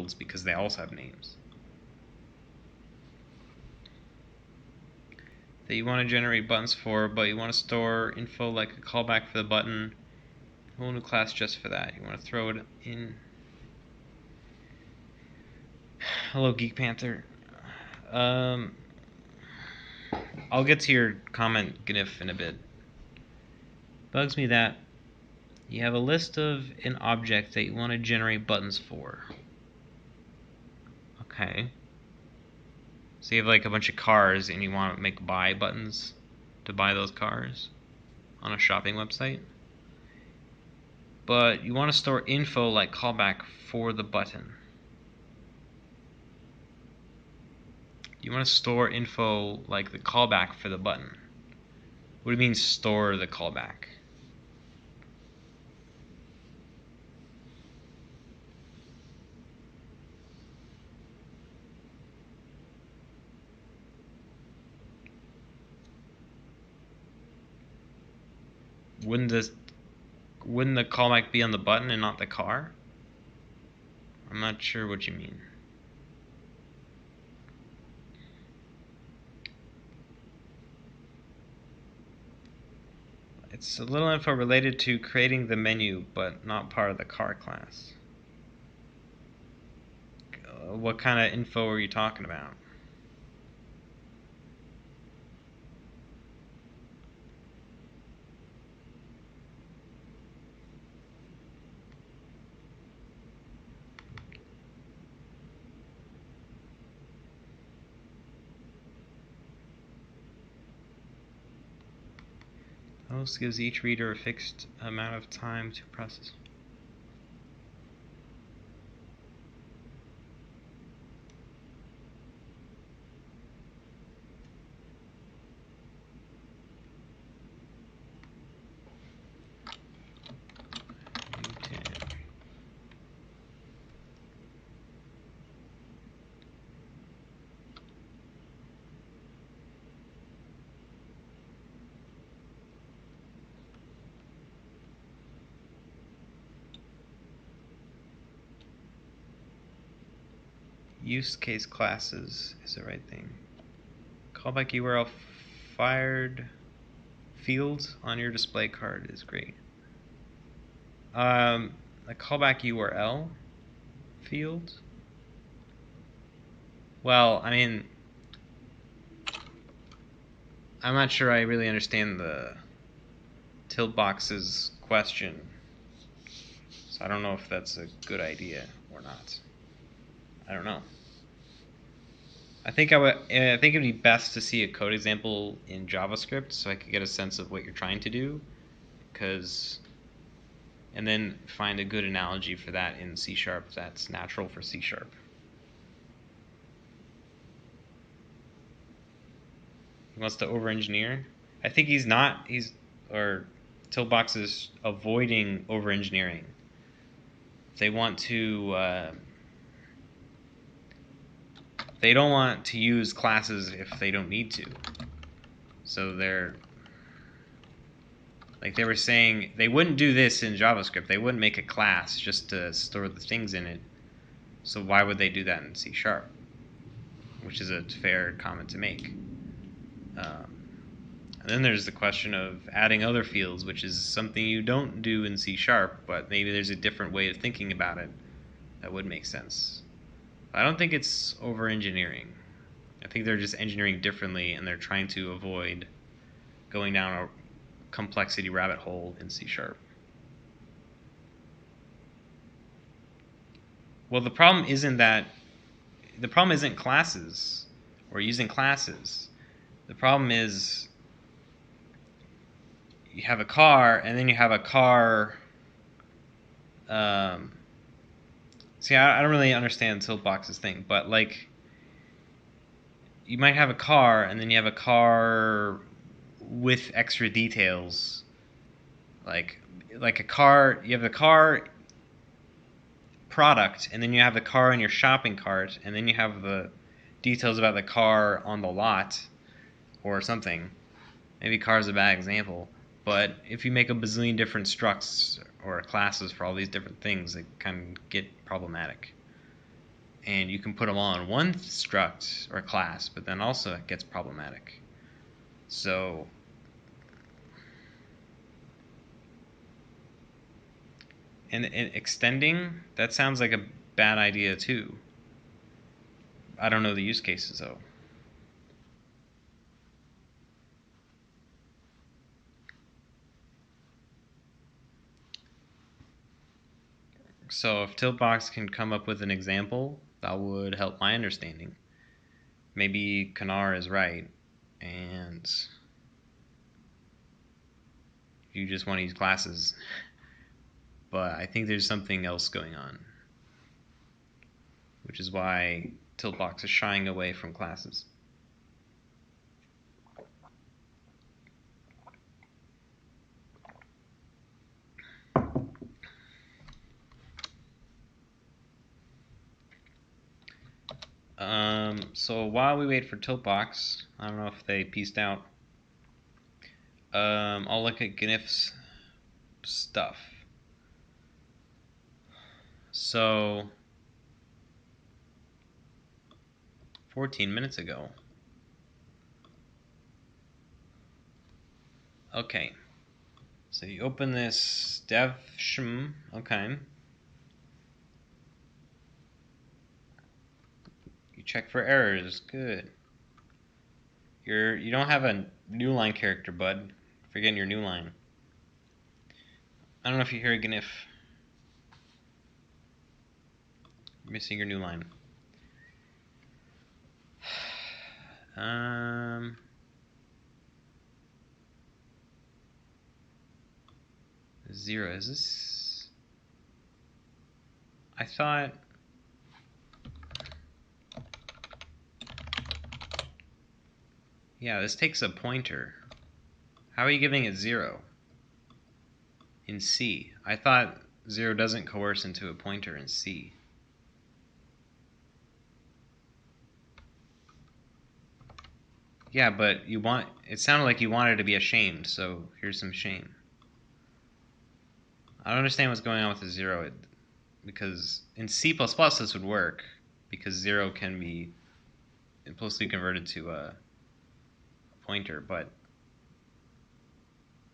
fields because they also have names. That you want to generate buttons for, but you want to store info like a callback for the button, a whole new class just for that. You want to throw it in. Hello, Geek Panther. I'll get to your comment, GNIF, in a bit. Bugs me that you have a list of an object that you want to generate buttons for. Okay. So you have like a bunch of cars and you want to make buy buttons to buy those cars on a shopping website. But you want to store info like callback for the button. You want to store info like the callback for the button. What do you mean store the callback? Wouldn't the callback be on the button and not the car? I'm not sure what you mean. It's a little info related to creating the menu, but not part of the car class. What kind of info are you talking about? Host gives each reader a fixed amount of time to process. Use case classes is the right thing. Callback URL fired field on your display card is great. A callback URL field? Well, I mean, I'm not sure I really understand the Tiltbox's question, so I don't know if that's a good idea or not. I don't know. I think it'd be best to see a code example in JavaScript so I could get a sense of what you're trying to do, and then find a good analogy for that in C# that's natural for C#. He wants to over-engineer. I think he's not. Or Tiltbox is avoiding over-engineering. They want to. They don't want to use classes if they don't need to. So they were saying they wouldn't do this in JavaScript. They wouldn't make a class just to store the things in it. So why would they do that in C#? Which is a fair comment to make. And then there's the question of adding other fields, which is something you don't do in C#, but maybe there's a different way of thinking about it that would make sense. I don't think it's over-engineering. I think they're just engineering differently, and they're trying to avoid going down a complexity rabbit hole in C#. Well, the problem isn't classes or using classes. The problem is you have a car, and then you have a car. See, I don't really understand Tiltbox's thing, but like, you might have a car, and then you have a car with extra details, like a car. You have the car product, and then you have the car in your shopping cart, and then you have the details about the car on the lot, or something. Maybe car is a bad example, but if you make a bazillion different structs or classes for all these different things, it can get problematic. And you can put them all in one struct or class, but then also it gets problematic. So and extending, that sounds like a bad idea too. I don't know the use cases though. So if Tiltbox can come up with an example, that would help my understanding. Maybe Kanar is right, and you just want to use classes. But I think there's something else going on, which is why Tiltbox is shying away from classes. So while we wait for Tiltbox, I don't know if they pieced out. I'll look at Gnif's stuff. So 14 minutes ago. Okay. So you open this dev shm, okay. You check for errors, good. You don't have a new line character, bud. Forgetting your new line. I don't know if you hear a Gnif. You're missing your new line. Zero, is this? I thought. Yeah, this takes a pointer. How are you giving it 0? In C. I thought 0 doesn't coerce into a pointer in C. Yeah, but it sounded like you wanted to be ashamed, so here's some shame. I don't understand what's going on with the 0, because in C++ this would work, because 0 can be implicitly converted to a pointer, but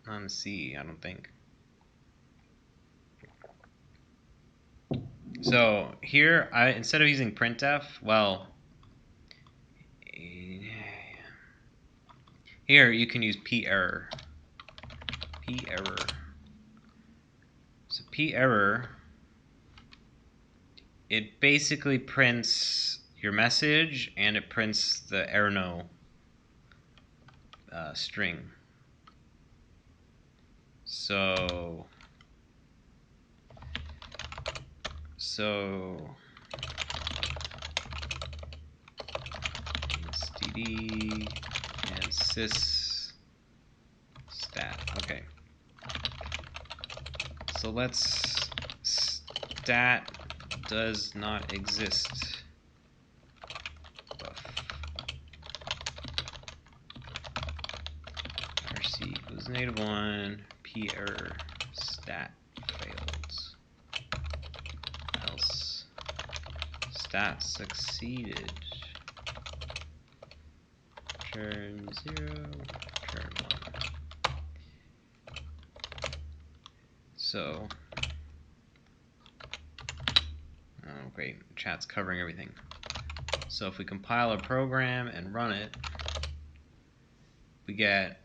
not in C, I don't think. So here, instead of using printf, well, here you can use p-error. P-error. So p-error, it basically prints your message and it prints the errno string. So std and sys stat. Okay. So let's stat does not exist. RC equals -1, p error stat failed. Else stat succeeded. Return 0, return 1. So, oh great, chat's covering everything. So if we compile a program and run it, we get